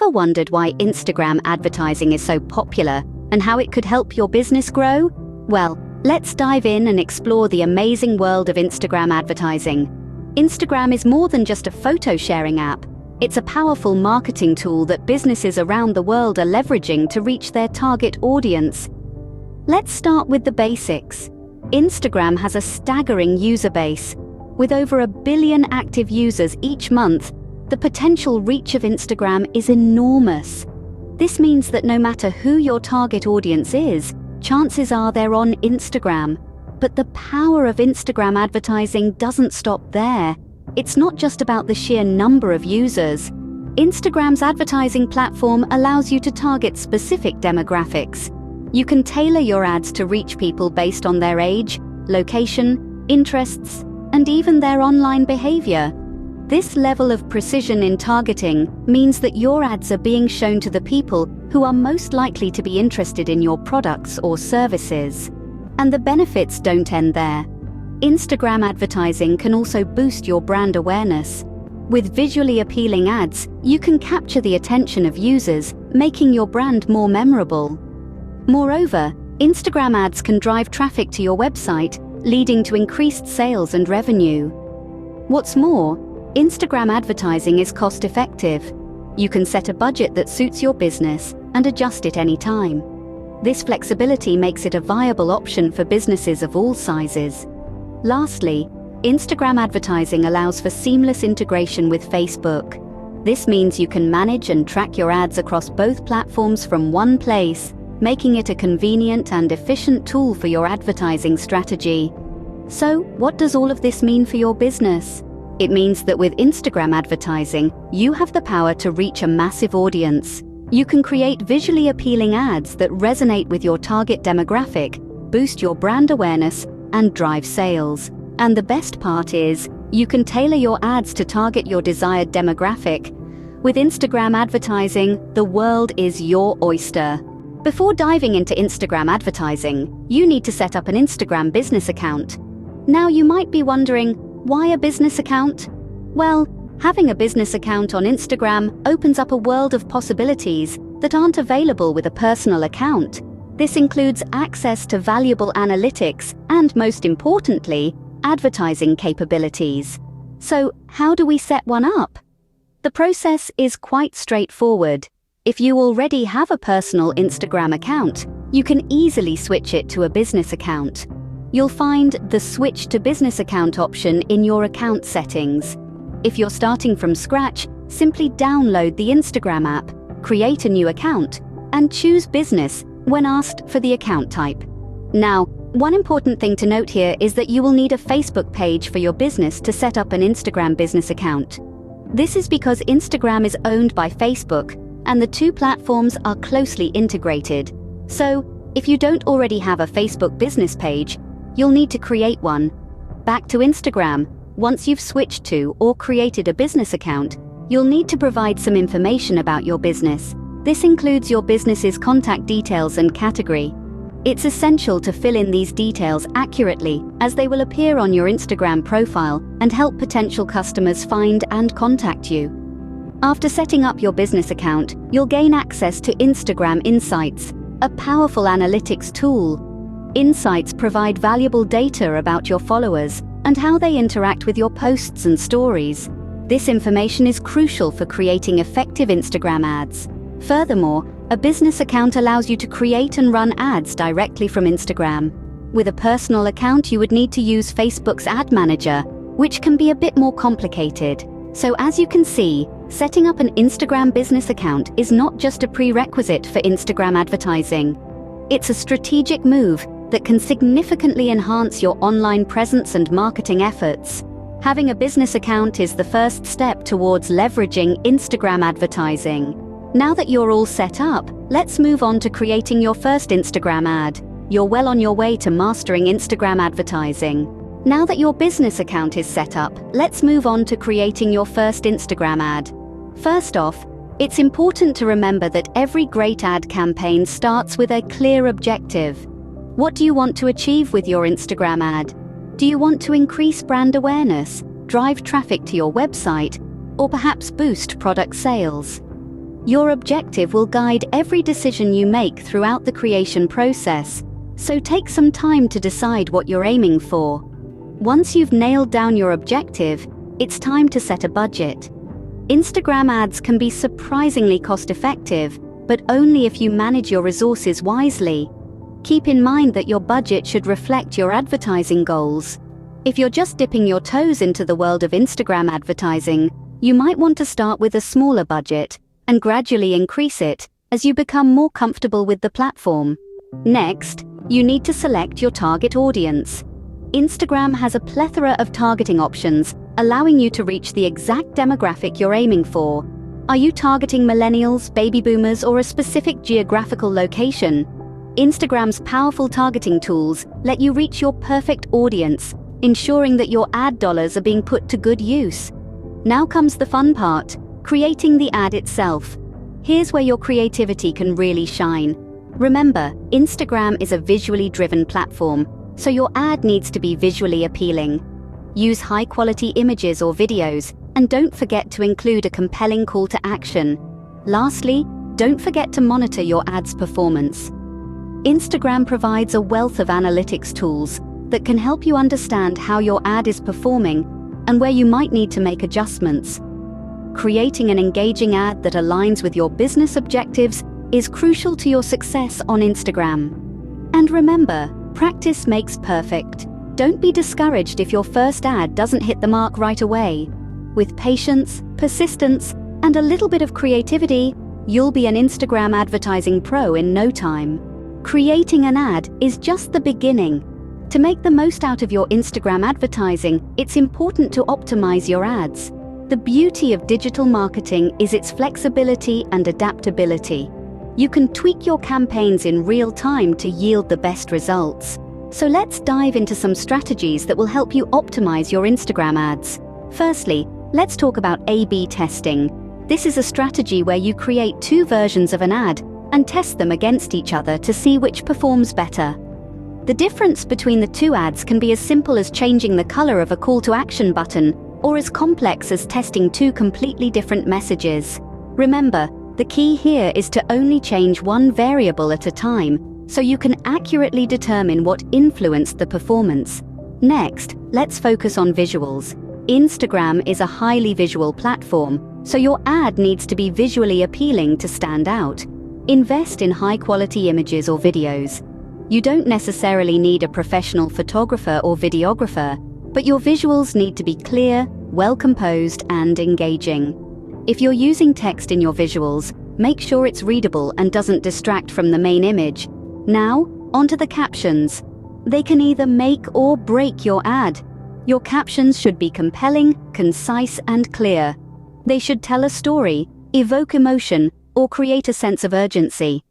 Ever wondered why Instagram advertising is so popular and how it could help your business grow? Well, let's dive in and explore the amazing world of Instagram advertising. Instagram is more than just a photo sharing app. It's a powerful marketing tool that businesses around the world are leveraging to reach their target audience. Let's start with the basics. Instagram has a staggering user base. With over 1 billion active users each month, the potential reach of Instagram is enormous. This means that no matter who your target audience is, chances are they're on Instagram. But the power of Instagram advertising doesn't stop there. It's not just about the sheer number of users. Instagram's advertising platform allows you to target specific demographics. You can tailor your ads to reach people based on their age, location, interests, and even their online behavior. This level of precision in targeting means that your ads are being shown to the people who are most likely to be interested in your products or services. And the benefits don't end there. Instagram advertising can also boost your brand awareness. With visually appealing ads, you can capture the attention of users, making your brand more memorable. Moreover, Instagram ads can drive traffic to your website, leading to increased sales and revenue. What's more, Instagram advertising is cost-effective. You can set a budget that suits your business and adjust it anytime. This flexibility makes it a viable option for businesses of all sizes. Lastly, Instagram advertising allows for seamless integration with Facebook. This means you can manage and track your ads across both platforms from one place, making it a convenient and efficient tool for your advertising strategy. So, what does all of this mean for your business? It means that with Instagram advertising, you have the power to reach a massive audience. You can create visually appealing ads that resonate with your target demographic, boost your brand awareness, and drive sales. And the best part is, you can tailor your ads to target your desired demographic. With Instagram advertising, the world is your oyster. Before diving into Instagram advertising, you need to set up an Instagram business account. Now you might be wondering, why a business account? Well, having a business account on Instagram opens up a world of possibilities that aren't available with a personal account. This includes access to valuable analytics and, most importantly, advertising capabilities. So, how do we set one up? The process is quite straightforward. If you already have a personal Instagram account, you can easily switch it to a business account. You'll find the Switch to Business Account option in your account settings. If you're starting from scratch, simply download the Instagram app, create a new account, and choose Business when asked for the account type. Now, one important thing to note here is that you will need a Facebook page for your business to set up an Instagram business account. This is because Instagram is owned by Facebook, and the two platforms are closely integrated. So, if you don't already have a Facebook business page, you'll need to create one. Back to Instagram, once you've switched to or created a business account, you'll need to provide some information about your business. This includes your business's contact details and category. It's essential to fill in these details accurately, as they will appear on your Instagram profile and help potential customers find and contact you. After setting up your business account, you'll gain access to Instagram Insights, a powerful analytics tool. Insights provide valuable data about your followers and how they interact with your posts and stories. This information is crucial for creating effective Instagram ads. Furthermore, a business account allows you to create and run ads directly from Instagram. With a personal account, you would need to use Facebook's Ad Manager, which can be a bit more complicated. So as you can see, setting up an Instagram business account is not just a prerequisite for Instagram advertising. It's a strategic move that can significantly enhance your online presence and marketing efforts. Having a business account is the first step towards leveraging Instagram advertising. Now that you're all set up, let's move on to creating your first Instagram ad. You're well on your way to mastering Instagram advertising. Now that your business account is set up, let's move on to creating your first Instagram ad. First off, it's important to remember that every great ad campaign starts with a clear objective. What do you want to achieve with your Instagram ad? Do you want to increase brand awareness, drive traffic to your website, or perhaps boost product sales? Your objective will guide every decision you make throughout the creation process, so take some time to decide what you're aiming for. Once you've nailed down your objective, it's time to set a budget. Instagram ads can be surprisingly cost-effective, but only if you manage your resources wisely. Keep in mind that your budget should reflect your advertising goals. If you're just dipping your toes into the world of Instagram advertising, you might want to start with a smaller budget and gradually increase it as you become more comfortable with the platform. Next, you need to select your target audience. Instagram has a plethora of targeting options, allowing you to reach the exact demographic you're aiming for. Are you targeting millennials, baby boomers, or a specific geographical location? Instagram's powerful targeting tools let you reach your perfect audience, ensuring that your ad dollars are being put to good use. Now comes the fun part, creating the ad itself. Here's where your creativity can really shine. Remember, Instagram is a visually driven platform, so your ad needs to be visually appealing. Use high-quality images or videos, and don't forget to include a compelling call to action. Lastly, don't forget to monitor your ad's performance. Instagram provides a wealth of analytics tools that can help you understand how your ad is performing and where you might need to make adjustments. Creating an engaging ad that aligns with your business objectives is crucial to your success on Instagram. And remember, practice makes perfect. Don't be discouraged if your first ad doesn't hit the mark right away. With patience, persistence, and a little bit of creativity, you'll be an Instagram advertising pro in no time. Creating an ad is just the beginning. To make the most out of your Instagram advertising, it's important to optimize your ads. The beauty of digital marketing is its flexibility and adaptability. You can tweak your campaigns in real time to yield the best results. So let's dive into some strategies that will help you optimize your Instagram ads. Firstly, let's talk about A/B testing. This is a strategy where you create two versions of an ad and test them against each other to see which performs better. The difference between the two ads can be as simple as changing the color of a call to action button, or as complex as testing two completely different messages. Remember, the key here is to only change one variable at a time, so you can accurately determine what influenced the performance. Next, let's focus on visuals. Instagram is a highly visual platform, so your ad needs to be visually appealing to stand out. Invest in high-quality images or videos. You don't necessarily need a professional photographer or videographer, but your visuals need to be clear, well-composed, and engaging. If you're using text in your visuals, make sure it's readable and doesn't distract from the main image. Now, onto the captions. They can either make or break your ad. Your captions should be compelling, concise, and clear. They should tell a story, evoke emotion, or create a sense of urgency.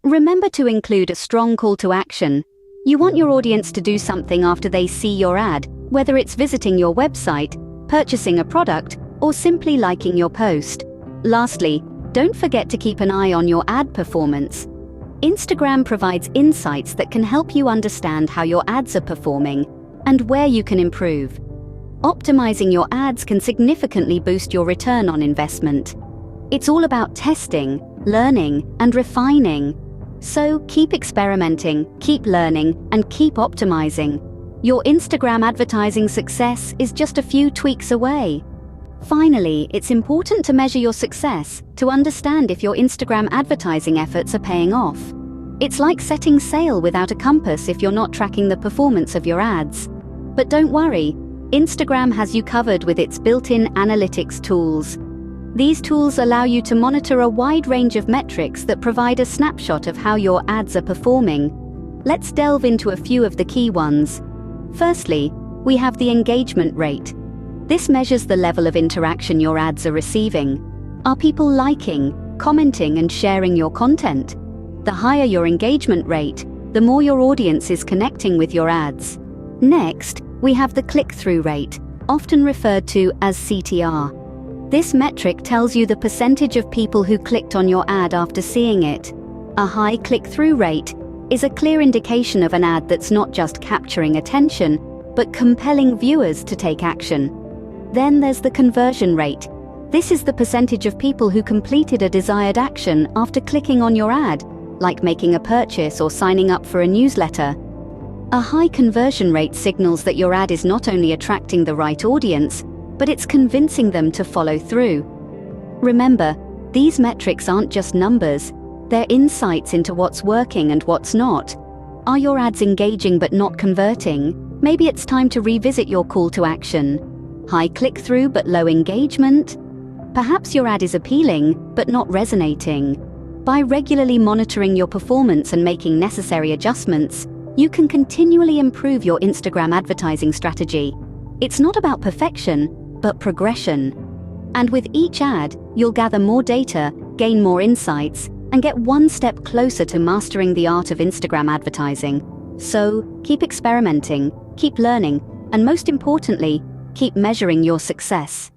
Remember to include a strong call to action. You want your audience to do something after they see your ad, whether it's visiting your website, purchasing a product, or simply liking your post. Lastly, don't forget to keep an eye on your ad performance. Instagram provides insights that can help you understand how your ads are performing and where you can improve. Optimizing your ads can significantly boost your return on investment. It's all about testing, learning, and refining. So keep experimenting, keep learning, and keep optimizing. Your Instagram advertising success is just a few tweaks away. Finally, it's important to measure your success to understand if your Instagram advertising efforts are paying off. It's like setting sail without a compass if you're not tracking the performance of your ads. But don't worry, Instagram has you covered with its built-in analytics tools. These tools allow you to monitor a wide range of metrics that provide a snapshot of how your ads are performing. Let's delve into a few of the key ones. Firstly, we have the engagement rate. This measures the level of interaction your ads are receiving. Are people liking, commenting, and sharing your content? The higher your engagement rate, the more your audience is connecting with your ads. Next, we have the click-through rate, often referred to as CTR. This metric tells you the percentage of people who clicked on your ad after seeing it. A high click-through rate is a clear indication of an ad that's not just capturing attention, but compelling viewers to take action. Then there's the conversion rate. This is the percentage of people who completed a desired action after clicking on your ad, like making a purchase or signing up for a newsletter. A high conversion rate signals that your ad is not only attracting the right audience, but it's convincing them to follow through. Remember, these metrics aren't just numbers, they're insights into what's working and what's not. Are your ads engaging but not converting? Maybe it's time to revisit your call to action. High click-through but low engagement? Perhaps your ad is appealing but not resonating. By regularly monitoring your performance and making necessary adjustments, you can continually improve your Instagram advertising strategy. It's not about perfection, but progression. And with each ad, you'll gather more data, gain more insights, and get one step closer to mastering the art of Instagram advertising. So, keep experimenting, keep learning, and most importantly, keep measuring your success.